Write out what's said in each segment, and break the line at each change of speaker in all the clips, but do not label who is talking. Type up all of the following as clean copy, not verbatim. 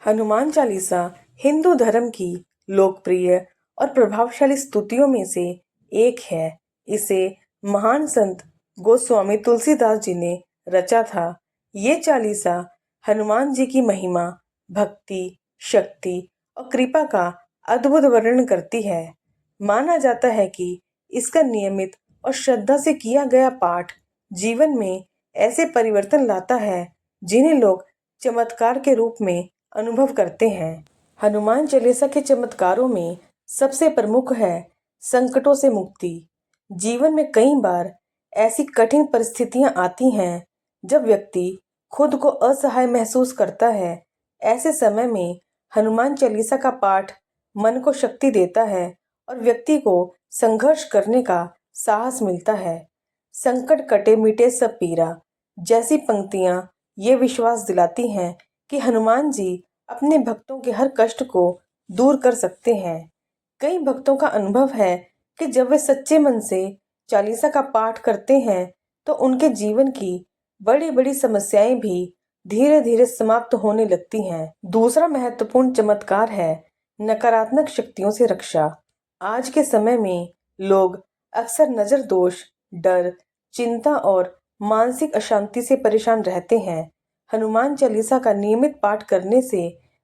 हनुमान चालीसा हिंदू धर्म की लोकप्रिय और प्रभावशाली स्तुतियों में से एक है। इसे महान संत गोस्वामी तुलसीदास जी ने रचा था। ये चालीसा हनुमान जी की महिमा, भक्ति, शक्ति और कृपा का अद्भुत वर्णन करती है। माना जाता है कि इसका नियमित और श्रद्धा से किया गया पाठ जीवन में ऐसे परिवर्तन लाता है जिन्हें लोग चमत्कार के रूप में अनुभव करते हैं। हनुमान चालीसा के चमत्कारों में सबसे प्रमुख है संकटों से मुक्ति। जीवन में कई बार ऐसी कठिन परिस्थितियां आती हैं जब व्यक्ति खुद को असहाय महसूस करता है। ऐसे समय में हनुमान चालीसा का पाठ मन को शक्ति देता है और व्यक्ति को संघर्ष करने का साहस मिलता है। संकट कटे मिटे सब पीरा जैसी पंक्तियां ये विश्वास दिलाती हैं कि हनुमान जी अपने भक्तों के हर कष्ट को दूर कर सकते हैं। कई भक्तों का अनुभव है कि जब वे सच्चे मन से चालीसा का पाठ करते हैं तो उनके जीवन की बड़ी बड़ी समस्याएं भी धीरे धीरे समाप्त होने लगती हैं। दूसरा महत्वपूर्ण चमत्कार है नकारात्मक शक्तियों से रक्षा। आज के समय में लोग अक्सर नजर दोष, डर, चिंता और मानसिक अशांति से परेशान रहते हैं। हनुमान चालीसा का नियमित पाठ करने से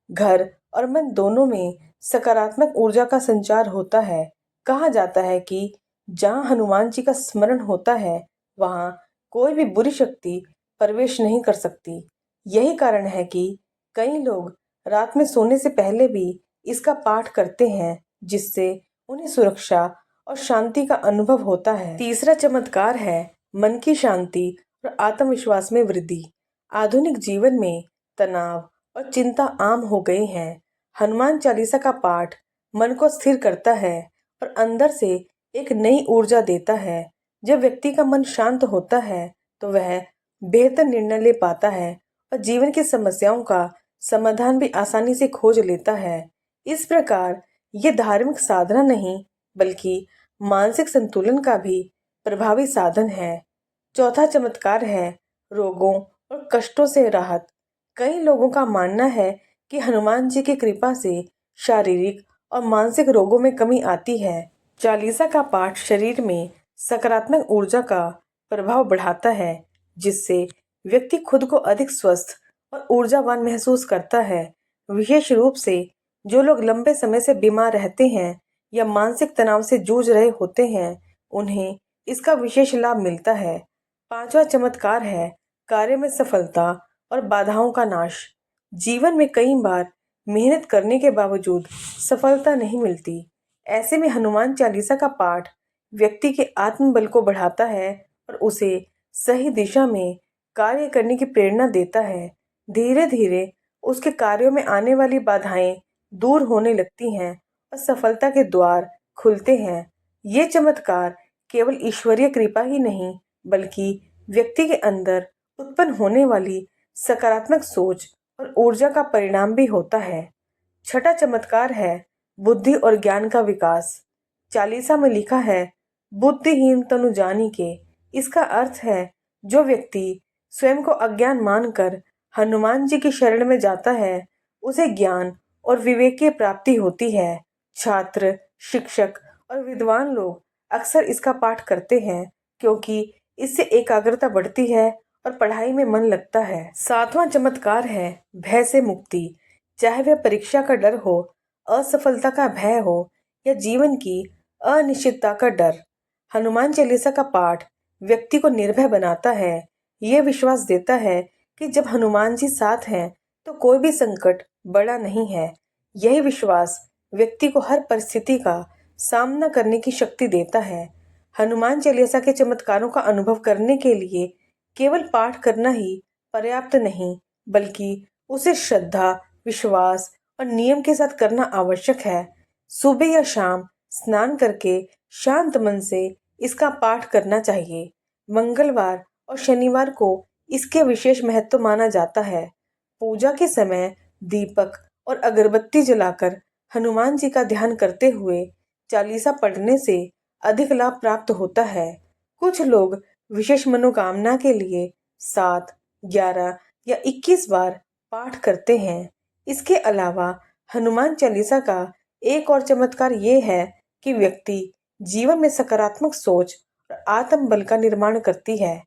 घर और मन दोनों में सकारात्मक ऊर्जा का संचार होता है। कहा जाता है कि जहाँ हनुमान जी का स्मरण होता है वहाँ कोई भी बुरी शक्ति प्रवेश नहीं कर सकती। यही कारण है कि कई लोग रात में सोने से पहले भी इसका पाठ करते हैं, जिससे उन्हें सुरक्षा और शांति का अनुभव होता है। तीसरा चमत्कार है मन की शांति और आत्मविश्वास में वृद्धि। आधुनिक जीवन में तनाव और चिंता आम हो गई हैं। हनुमान चालीसा का पाठ मन को स्थिर करता है और अंदर से एक नई ऊर्जा देता है। जब व्यक्ति का मन शांत होता है तो वह बेहतर निर्णय ले पाता है और जीवन की समस्याओं का समाधान भी आसानी से खोज लेता है। इस प्रकार ये धार्मिक साधना नहीं बल्कि मानसिक संतुलन का भी प्रभावी साधन है। चौथा चमत्कार है रोगों और कष्टों से राहत। कई लोगों का मानना है कि हनुमान जी की कृपा से शारीरिक और मानसिक रोगों में कमी आती है। चालीसा का पाठ शरीर में सकारात्मक ऊर्जा का प्रभाव बढ़ाता है, जिससे व्यक्ति खुद को अधिक स्वस्थ और ऊर्जावान महसूस करता है। विशेष रूप से जो लोग लंबे समय से बीमार रहते हैं या मानसिक तनाव से जूझ रहे होते हैं, उन्हें इसका विशेष लाभ मिलता है। पांचवा चमत्कार है कार्य में सफलता और बाधाओं का नाश। जीवन में कई बार मेहनत करने के बावजूद सफलता नहीं मिलती। ऐसे में हनुमान चालीसा का पाठ व्यक्ति के आत्मबल को बढ़ाता है और उसे सही दिशा में कार्य करने की प्रेरणा देता है। धीरे धीरे उसके कार्यों में आने वाली बाधाएं दूर होने लगती हैं और सफलता के द्वार खुलते हैं। ये चमत्कार केवल ईश्वरीय कृपा ही नहीं बल्कि व्यक्ति के अंदर उत्पन्न होने वाली सकारात्मक सोच और ऊर्जा का परिणाम भी होता है। छठा चमत्कार है बुद्धि और ज्ञान का विकास। चालीसा में लिखा है बुद्धिहीन तनु जानिके। इसका अर्थ है जो व्यक्ति स्वयं को अज्ञान मानकर हनुमान जी की शरण में जाता है उसे ज्ञान और विवेक की प्राप्ति होती है। छात्र, शिक्षक और विद्वान लोग अक्सर इसका पाठ करते हैं क्योंकि इससे एकाग्रता बढ़ती है और पढ़ाई में मन लगता है। सातवां चमत्कार है भय से मुक्ति। चाहे वह परीक्षा का डर हो, असफलता का भय हो या जीवन की अनिश्चितता का डर, हनुमान चालीसा का पाठ व्यक्ति को निर्भय बनाता है। यह विश्वास देता है कि जब हनुमान जी साथ हैं तो कोई भी संकट बड़ा नहीं है। यही विश्वास व्यक्ति को हर परिस्थिति का सामना करने की शक्ति देता है। हनुमान चालीसा के चमत्कारों का अनुभव करने के लिए केवल पाठ करना ही पर्याप्त नहीं बल्कि उसे श्रद्धा, विश्वास और नियम के साथ करना आवश्यक है। सुबह या शाम स्नान करके शांत मन से इसका पाठ करना चाहिए। मंगलवार और शनिवार को इसके विशेष महत्व माना जाता है। पूजा के समय दीपक और अगरबत्ती जलाकर हनुमान जी का ध्यान करते हुए चालीसा पढ़ने से अधिक लाभ प्राप्त होता है। कुछ लोग विशेष मनोकामना के लिए 7, 11 या 21 बार पाठ करते हैं। इसके अलावा हनुमान चालीसा का एक और चमत्कार ये है कि व्यक्ति जीवन में सकारात्मक सोच और आत्मबल का निर्माण करती है।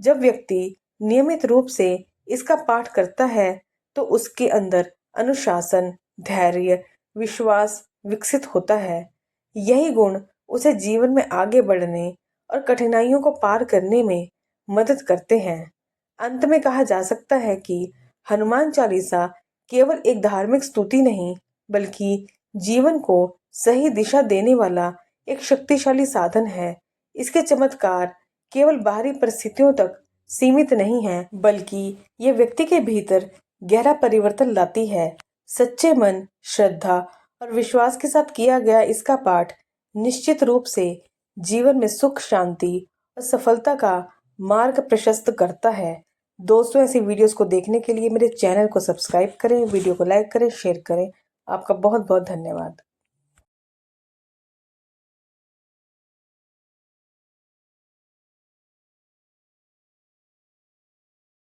जब व्यक्ति नियमित रूप से इसका पाठ करता है तो उसके अंदर अनुशासन, धैर्य, विश्वास विकसित होता है। यही गुण उसे जीवन में आगे बढ़ने और कठिनाइयों को पार करने में मदद करते हैं। अंत में कहा जा सकता है कि हनुमान चालीसा केवल एक धार्मिक स्तुति नहीं, बल्कि जीवन को सही दिशा देने वाला एक शक्तिशाली साधन है। इसके चमत्कार केवल बाहरी परिस्थितियों तक सीमित नहीं है, बल्कि ये व्यक्ति के भीतर गहरा परिवर्तन लाती है। सच्चे मन, श्रद्धा और विश्वास के साथ किया गया इसका पाठ निश्चित रूप से जीवन में सुख, शांति और सफलता का मार्ग प्रशस्त करता है। दोस्तों, ऐसी वीडियोस को देखने के लिए मेरे चैनल को सब्सक्राइब करें, वीडियो को लाइक करें, शेयर करें। आपका बहुत बहुत धन्यवाद।